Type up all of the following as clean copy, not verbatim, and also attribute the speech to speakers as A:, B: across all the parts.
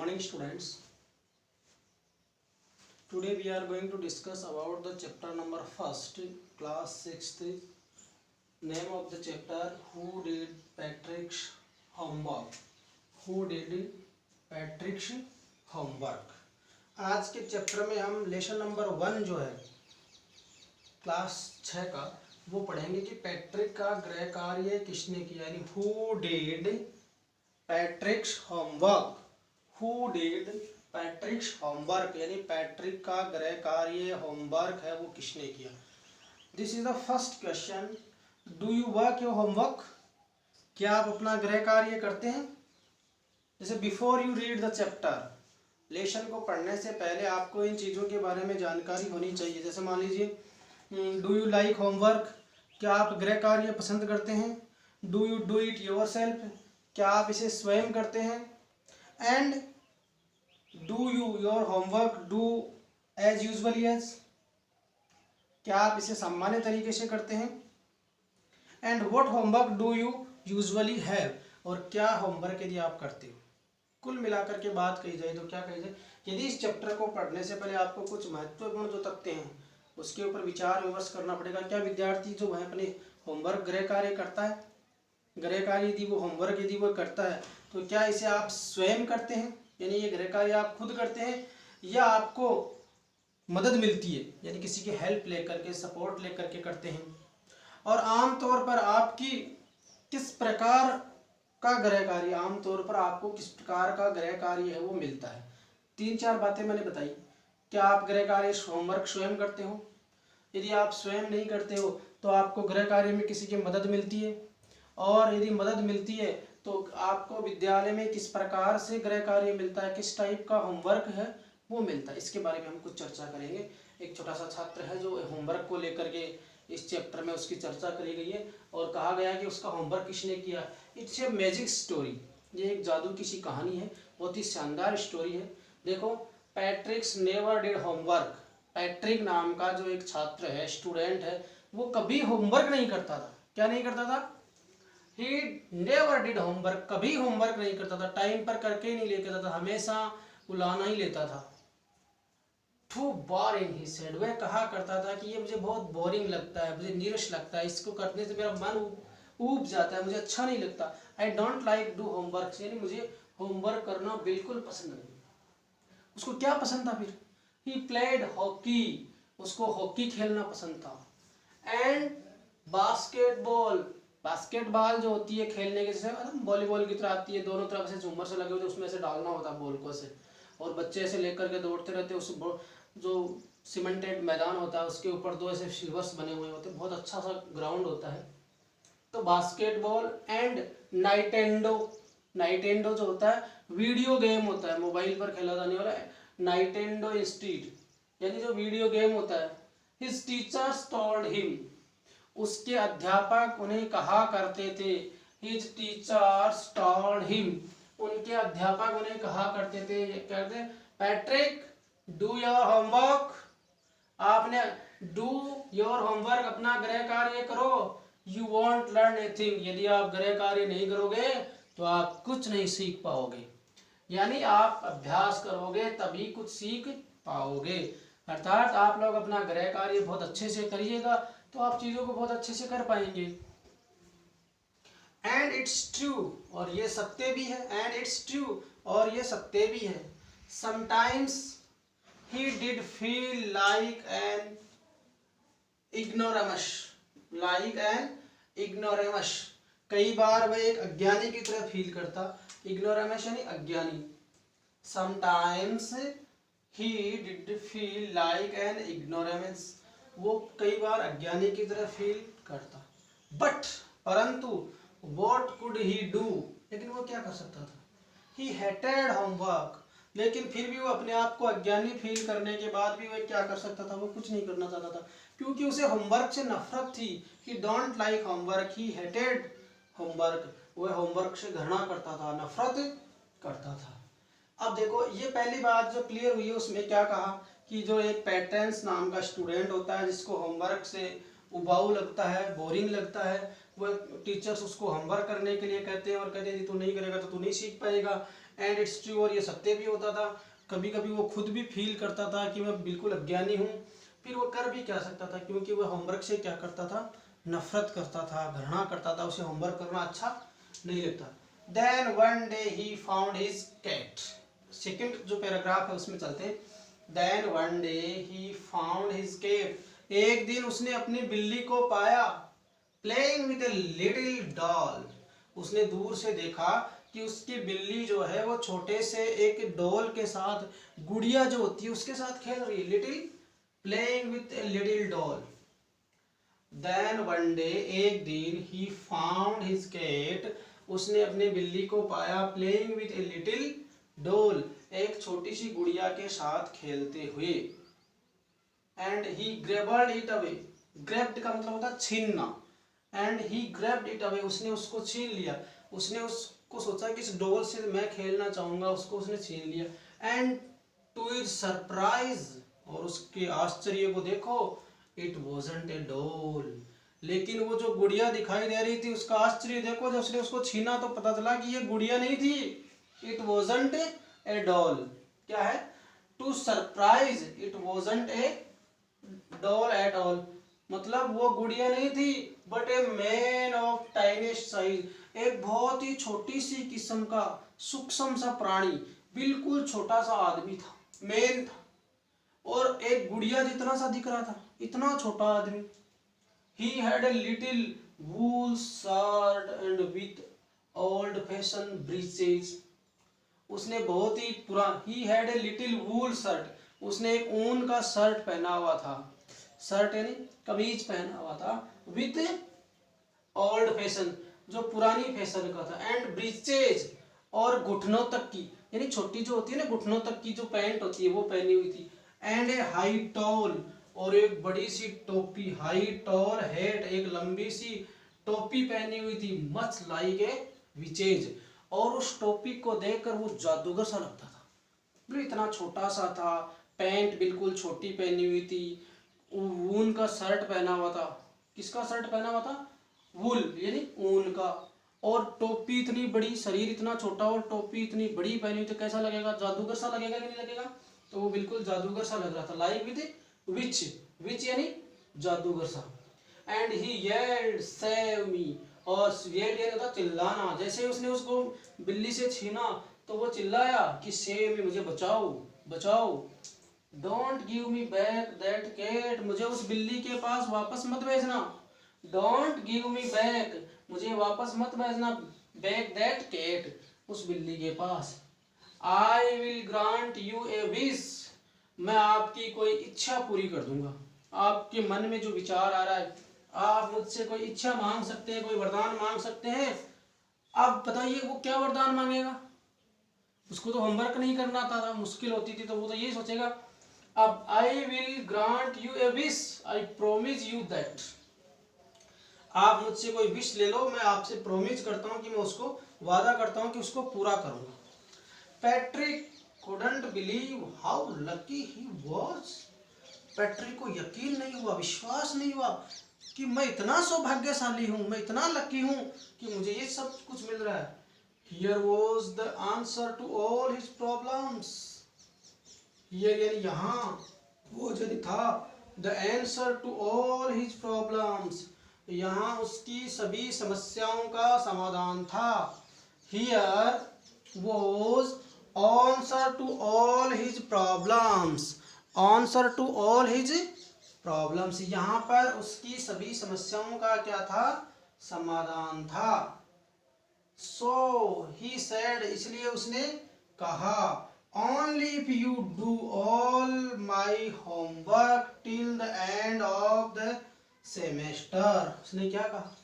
A: morning students. Today we are going to discuss about the chapter number first, class 6th. Name of the chapter, Who Did Patrick's Homework? Who did Patrick's Homework? आज के chapter में हम lesson number 1 जो है class 6 का वो पढ़ेंगे कि पैट्रिक का गृह कार्य किसने किया, यानी who did पैट्रिक्स homework. Who did पैट्रिक्स homework यानी पैट्रिक का गृह कार्य होमवर्क है वो किसने किया। This is the first question, do you work your homework? क्या आप अपना गृह कार्य करते हैं? जैसे before you read the chapter, lesson को पढ़ने से पहले आपको इन चीज़ों के बारे में जानकारी होनी चाहिए। जैसे मान लीजिए, डू यू लाइक होमवर्क? क्या आप गृह कार्य पसंद करते हैं? Do you do it yourself? क्या आप इसे स्वयं करते हैं? And do you your homework do as usually as? क्या आप इसे सामान्य तरीके से करते हैं? And what homework do you usually have? और क्या होमवर्क यदि आप करते हो? कुल मिलाकर के बात कही जाए तो क्या कही जाए, यदि इस चैप्टर को पढ़ने से पहले आपको कुछ महत्वपूर्ण जो तथ्य हैं उसके ऊपर विचार विमर्श करना पड़ेगा। क्या विद्यार्थी जो है अपने होमवर्क गृह कार्य करता है? गृह कार्य यदि वो होमवर्क यदि वो करता है तो क्या इसे आप स्वयं करते हैं, यानी ये गृह कार्य आप खुद करते हैं, या आपको मदद मिलती है, यानी किसी की हेल्प लेकर के सपोर्ट लेकर के करते हैं? और आमतौर पर आपकी किस प्रकार का गृह कार्य, आमतौर पर आपको किस प्रकार का गृह कार्य है वो मिलता है। 3-4 बातें मैंने बताई। क्या आप गृह कार्य होमवर्क स्वयं करते हो? यदि आप स्वयं नहीं करते हो तो आपको गृह कार्य में किसी की मदद मिलती है, और यदि मदद मिलती है तो आपको विद्यालय में किस प्रकार से गृह कार्य मिलता है, किस टाइप का होमवर्क है वो मिलता है। इसके बारे में हम कुछ चर्चा करेंगे। एक छोटा सा छात्र है जो होमवर्क को लेकर के इस चैप्टर में उसकी चर्चा करी गई है और कहा गया कि उसका होमवर्क किसने किया। इट्स ए मैजिक स्टोरी, ये एक जादू की सी कहानी है, बहुत ही शानदार स्टोरी है। देखो, पैट्रिक्स नेवर डिड होमवर्क। पैट्रिक नाम का जो एक छात्र है, स्टूडेंट है, वो कभी होमवर्क नहीं करता था। क्या नहीं करता था? ही नेवर डिड होमवर्क, कभी होमवर्क नहीं करता था, टाइम पर करके ही नहीं लेकर था, हमेशा उलाना ही लेता था। टू बोरिंग ही सेड, वह कहा करता था कि ये मुझे बहुत बोरिंग लगता है, मुझे नीरस लगता है, इसको करने से मेरा मन ऊब जाता है, मुझे अच्छा नहीं लगता। I don't like do homework, यानी मुझे होमवर्क करना बिल्कुल पसंद नहीं। उसको क्या पसंद था फिर? ही प्लेड हॉकी, उसको हॉकी खेलना पसंद था। एंड बास्केटबॉल, बास्केटबॉल जो होती है खेलने के, जैसे वॉलीबॉल की तरह आती है, दोनों तरफ से झूमर से लगे होते, उसमें से डालना होता है बॉल को से, और बच्चे ऐसे लेकर के दौड़ते रहते। उस जो सीमेंटेड मैदान होता है उसके ऊपर 2 ऐसे सिल्वर्स बने हुए होते हैं, बहुत अच्छा सा ग्राउंड होता है। तो बास्केटबॉल एंड नाइटेंडो, नाइटेंडो जो होता है वीडियो गेम होता है, मोबाइल पर खेला जाने वाला नाइटेंडो इंस्टीट, यानी जो वीडियो गेम होता है। हिज टीचर्स टोल्ड हिम, उसके अध्यापक उन्हें कहा करते थे। हिज टीचर्स टोल्ड हिम, उनके अध्यापक उन्हें कहा करते थे, कहते पैट्रिक डू योर होमवर्क, आपने डू योर होमवर्क, अपना गृह कार्य करो। यू वॉन्ट लर्न एथिंग, यदि आप गृह कार्य नहीं करोगे तो आप कुछ नहीं सीख पाओगे, यानी आप अभ्यास करोगे तभी कुछ सीख पाओगे। अर्थात आप लोग अपना गृह कार्य बहुत अच्छे से करिएगा तो आप चीजों को बहुत अच्छे से कर पाएंगे। एंड इट्स ट्रू, और ये सत्य भी है। एंड इट्स ट्रू, और ये सत्य भी है। Sometimes he did feel like an ignoramus, like an ignoramus, कई बार वह एक अज्ञानी की तरह फील करता। इग्नोरमस यानी अज्ञानी। Sometimes he did feel like an ignoramus, वो कई बार अज्ञानी की तरह फील करता। बट, परंतु, व्हाट कुड ही डू, लेकिन वो क्या कर सकता था? ही हेटेड होमवर्क, लेकिन फिर भी वो अपने आप को अज्ञानी फील करने के बाद भी वह क्या कर सकता था? वो कुछ नहीं करना चाहता था, क्योंकि उसे होमवर्क से नफरत थी। ही don't like homework, he hated homework, वह होमवर्क से घृणा करता था, नफरत करता था। अब देखो, ये पहली बात जो क्लियर हुई है उसमें क्या कहा कि जो एक पैट्रिक्स नाम का स्टूडेंट होता है जिसको होमवर्क से उबाऊ लगता है, बोरिंग लगता है, वो टीचर्स उसको होमवर्क करने के लिए कहते हैं और कहते हैं तू नहीं करेगा तो तू नहीं सीख पाएगा। एंड इट्स ट्रू, और ये सत्य भी होता था। कभी कभी वो खुद भी फील करता था कि मैं बिल्कुल अज्ञानी हूँ, फिर वो कर भी क्या सकता था, क्योंकि वो होमवर्क से क्या करता था, नफरत करता था, घृणा करता था, उसे होमवर्क करना अच्छा नहीं लगता। Then one day he found his cat. Second जो पैराग्राफ है उसमें चलते हैं। Then one day he found his cat. एक दिन उसने अपनी बिल्ली को पाया, playing with a little doll. उसने दूर से देखा कि उसकी बिल्ली जो है वो छोटे से एक डॉल के साथ, गुड़िया जो होती है उसके साथ खेल रही है, little playing with a little doll. Then one day, एक दिन, ही फाउंड हिज कैट, उसने अपने बिल्ली को पाया, playing with a little doll, एक छोटी सी गुड़िया के साथ खेलते हुए। And he grabbed it away. Grabbed का मतलब होता है छीनना। And he grabbed it away, उसने उसको छीन लिया। उसने उसको सोचा कि इस डॉल से मैं खेलना चाहूंगा, उसको उसने छीन लिया। एंड टू इट सरप्राइज, और उसके आश्चर्य को देखो, इट वॉजंट ए डॉल। लेकिन वो जो गुड़िया दिखाई दे रही थी, उसका आश्चर्य देखो, जब उसने उसको छीना तो पता चला कि ये गुड़िया नहीं थी। It wasn't a doll. क्या है? To surprise, it wasn't a doll at all, मतलब वो गुड़िया नहीं थी, but a man of tiniest size, एक बहुत ही छोटी सी किस्म का सूक्ष्म सा प्राणी, बिल्कुल छोटा सा आदमी था, मैन था, और एक गुड़िया जितना सा दिख रहा था, इतना छोटा आदमी। He had a little wool shirt and with old fashion breeches. उसने बहुत ही he had a little wool shirt, उसने एक ऊन का शर्ट पहना हुआ था, शर्ट यानी कमीज पहना हुआ था, विथ ओल्ड फैशन, जो पुरानी फैशन का था, एंड ब्रीचेज, और घुटनों तक की, यानी छोटी जो होती है ना घुटनों तक की जो पैंट होती है वो पहनी हुई थी। एंड ए हाई टॉल, और एक बड़ी सी टोपी, हाई टॉल हेड, एक लंबी सी टोपी पहनी हुई थी, मच लाइक ए विचेज, और उस टोपी को देखकर वो जादूगर सा लगता था। बिल्कुल इतना छोटा सा था, पैंट बिल्कुल छोटी पहनी हुई थी, ऊन का शर्ट पहना हुआ था। किसका शर्ट पहना हुआ था? वूल यानी ऊन का, और टोपी इतनी बड़ी, शरीर इतना छोटा और टोपी इतनी बड़ी पहनी हुई, तो कैसा लगेगा? जादूगर सा लगेगा कि नहीं लगेगा? तो वो बिल्कुल जादूगर सा लग रहा था, लाइक विद विच, विच यानी जादूगर सा। And he yelled save me, और येल्ड यानी होता चिल्लाना, जैसे उसने उसको बिल्ली से छीना तो वो चिल्लाया कि सेव मी, मुझे बचाओ बचाओ। Don't give me back that cat, मुझे उस बिल्ली के पास वापस मत भेजना। डोंट गिव मी बैक, मुझे वापस मत भेजना, बैक दैट कैट, उस बिल्ली के पास। I will grant you a wish, मैं आपकी कोई इच्छा पूरी कर दूंगा। आपके मन में जो विचार आ रहा है, आप मुझसे कोई इच्छा मांग सकते हैं, कोई वरदान मांग सकते हैं। आप बताइए वो क्या वरदान मांगेगा? उसको तो होमवर्क नहीं करना था, मुश्किल होती थी, तो वो तो यही सोचेगा। अब आई will grant you a wish, I promise you that, आप मुझसे कोई विश ले लो, मैं आपसे प्रोमिस करता हूँ कि मैं उसको वादा करता हूँ कि उसको पूरा करूंगा। Patrick couldn't believe how lucky he was। Patrick को यकीन नहीं हुआ, विश्वास नहीं हुआ कि मैं इतना सौभाग्यशाली हूँ, मैं इतना लकी हूँ कि मुझे ये सब कुछ मिल रहा है। Here was the answer to all his problems। Here यानी यहाँ, वो जो था, the answer to all his problems, यहाँ उसकी सभी समस्याओं का समाधान था। Here was answer to all his problems, answer to all his problems, यहाँ पर उसकी सभी समस्याओं का क्या था? समाधान था। So he said, इसलिए उसने कहा, only if you do all my homework till the end of the semester। उसने क्या कहा?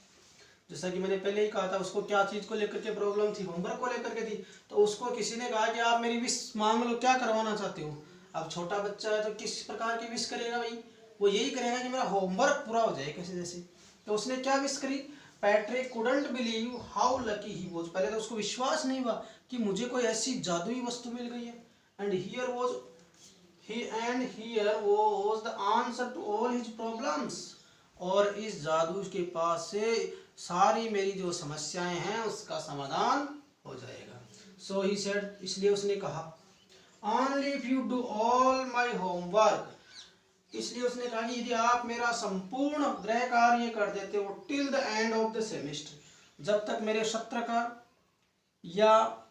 A: जैसा कि मैंने पहले ही कहा था, उसको क्या चीज को लेकर के प्रॉब्लम थी? होमवर्क को लेकर के थी। तो उसको किसी ने कहा कि आप मेरी विश मांग लो, क्या करवाना चाहते हो? अब छोटा बच्चा है तो किस प्रकार की विश करेगा भाई? वो यही करेगा कि मेरा होमवर्क पूरा हो जाए कैसे जैसे। तो उसने क्या विश करी? Patrick couldn't believe how lucky he was। पहले तो उसको विश्वास नहीं हुआ कि मुझे कोई ऐसी जादुई वस्तु मिल गई है। and here was the answer to all his problems। और इस जादू के पास से सारी मेरी जो समस्याएं हैं उसका समाधान हो जाएगा। सो ही सेड, इसलिए उसने कहा only if you do all my homework, इसलिए उसने कहा कि यदि आप मेरा संपूर्ण गृह कार्य कर देते हो till the end of the semester, जब तक मेरे सत्र का या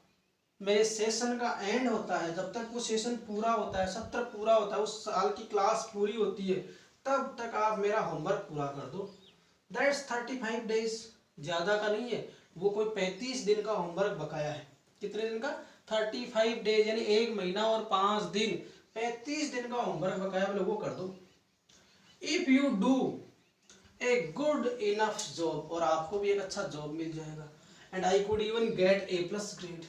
A: मेरे सेशन का एंड होता है, जब तक वो सेशन पूरा होता है, सत्र पूरा होता है, उस साल की क्लास पूरी होती है, तब तक आप मेरा होमवर्क पूरा कर दो। दैट्स 35 डेज, ज़्यादा का नहीं है, वो कोई 35 दिन का होमवर्क बकाया है। कितने दिन का? 35 डेज, यानी 1 महीना और 5 दिन, 35 दिन का होमवर्क बकाया, आप लोगों को कर दो। If you do a good enough job, और आपको भी एक अच्छा जॉब मिल जाएगा, and I could even get A+ grade,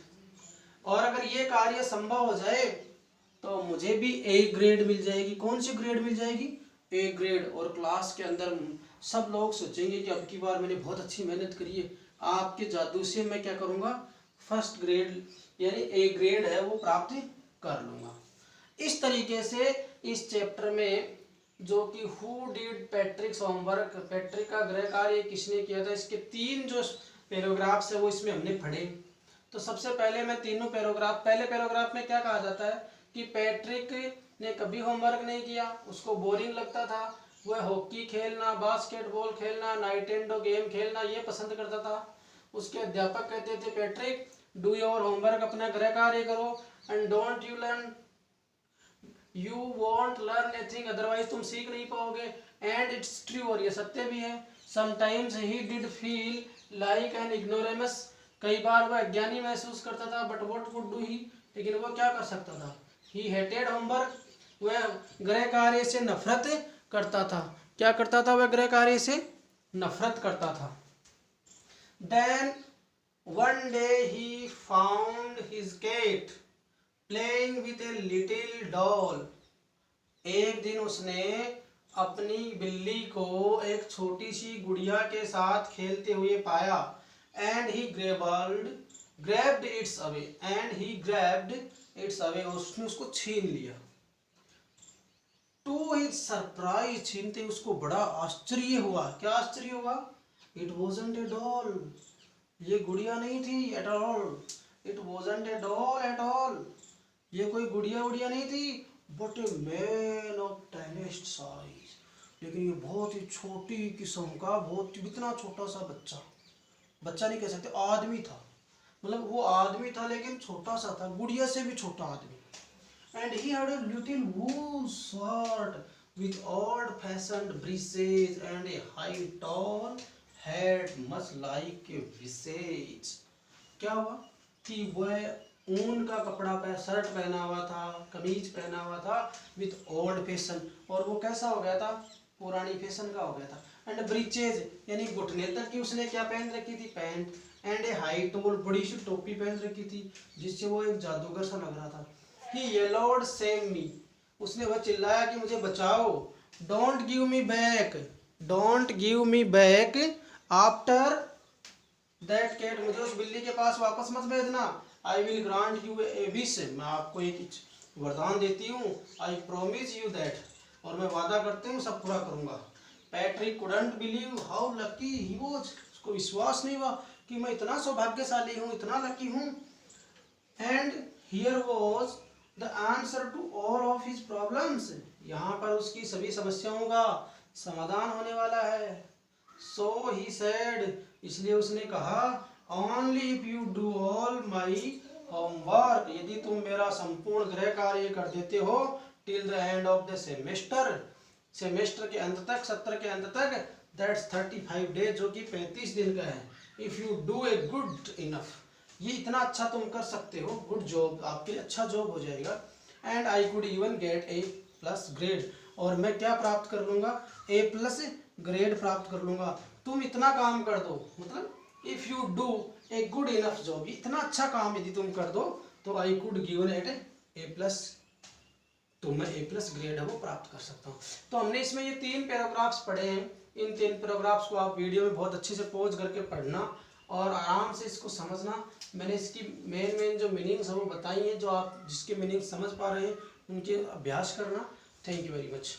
A: और अगर ये कार्य संभव हो जाए तो मुझे भी A ग्रेड मिल जाएगी। कौन सी ग्रेड मिल जाएगी? A grade. और क्लास के अंदर सब लोग सोचेंगे कि अब की बार मैंने बहुत अच्छी मेहनत करी है, आपके जादू से मैं क्या करूँगा, फर्स्ट ग्रेड यानी A ग्रेड है वो प्राप्त कर लूँगा। इस तरीके से इस चैप्टर में जो कि हु डिड पैट्रिक्स होमवर्क, पैट्रिक का गृह कार्य किसने किया था, इसके 3 जो पैराग्राफ्स है वो इसमें हमने पढ़े। तो सबसे पहले मैं तीनों पैराग्राफ, पहले पैराग्राफ में क्या कहा जाता है कि पैट्रिक ने कभी होमवर्क नहीं किया, उसको बोरिंग लगता था, वह हॉकी खेलना, बास्केटबॉल खेलना, नाइटेंडो गेम खेलना ये पसंद करता था। उसके अध्यापक कहते थे पैट्रिक डू योर होमवर्क, अपना गृह कार्य करो, and don't you learn, you won't learn anything, otherwise तुम सीख नहीं पाओगे, एंड इट्स ट्रू, और ये सत्य भी है। Sometimes he did feel like N ignoramus, कई बार वह अज्ञानी महसूस करता था, but what could do he, लेकिन वो क्या कर सकता था, ही हेटेड होमवर्क, वह गृह कार्य से नफरत करता था। क्या करता था? वह गृह कार्य से नफरत करता था। Then one day he found his cat playing with a little doll, एक दिन उसने अपनी बिल्ली को एक छोटी सी गुड़िया के साथ खेलते हुए पाया, and he grabbed its away, and he grabbed its away, उसने उसको छीन लिया। To his surprise, छीनते उसको बड़ा आश्चर्य हुआ। क्या आश्चर्य हुआ? It wasn't a doll, ये गुड़िया नहीं थी at all, it wasn't a doll at all, ये कोई गुड़िया उड़िया नहीं थी, but a man of tiniest size, लेकिन ये बहुत ही छोटी किस्म का, बहुत इतना छोटा सा बच्चा, बच्चा नहीं कह सकते, आदमी था, मतलब वो आदमी था लेकिन छोटा सा था, गुड़िया से भी छोटा आदमी। And he had a little wool shirt with old fashioned breeches and a high tall head much like a witch's. क्या हुआ कि वह ऊन का कपड़ा शर्ट पहना हुआ था, कमीज पहना हुआ था, विद ओल्ड फैशन, और वो कैसा हो गया था, पुरानी फैशन का हो गया था। एंड ब्रीचेज यानी घुटने तक की उसने क्या पहन रखी थी, pant, and a high tall, बड़ी सी टोपी पहन रखी थी जिससे वो एक जादूगर सा लग रहा था। ही येलोड सेव मी, उसने वह चिल्लाया कि मुझे बचाओ, don't give me back, don't give me back after that cat, मुझे उस बिल्ली के पास वापस मत भेजना, I will grant you a wish, मैं आपको एक वरदान देती हूँ, आई प्रोमिस यू दैट, और मैं वादा करती हूँ सब पूरा करूँगा। Patrick couldn't believe how lucky he was, उसको विश्वास नहीं हुआ कि मैं इतना सौभाग्यशाली हूँ, इतना लकी हूँ। And here was the answer to all of his problems, यहाँ पर उसकी सभी समस्याओं का समाधान होने वाला है। सो ही सेड, इसलिए उसने कहा, only if you do all my homework, यदि तुम मेरा संपूर्ण गृह कार्य कर देते हो till the end of the semester, semester के अंत तक, सत्र के अंत तक, दैट्स 35 डेज, जो कि 35 दिन का है। If you do a good enough, ये इतना अच्छा तुम कर सकते हो, गुड जॉब, आपके लिए अच्छा जॉब हो जाएगा। And I could even get A+ grade, और मैं क्या प्राप्त कर लूँगा, A+ ग्रेड प्राप्त कर लूँगा। तुम इतना काम कर दो, मतलब if you do a good enough job, इतना अच्छा काम यदि तुम कर दो तो I could given at A+, तो मैं A+ ग्रेड है वो प्राप्त कर सकता हूँ। तो हमने इसमें ये 3 पैराग्राफ्स पढ़े हैं। इन 3 पैराग्राफ्स को आप वीडियो में बहुत अच्छे से पॉज करके पढ़ना और आराम से इसको समझना। मैंने इसकी मेन जो मीनिंग्स है वो बताई हैं, जो आप जिसके मीनिंग समझ पा रहे हैं उनके अभ्यास करना। Thank you very much.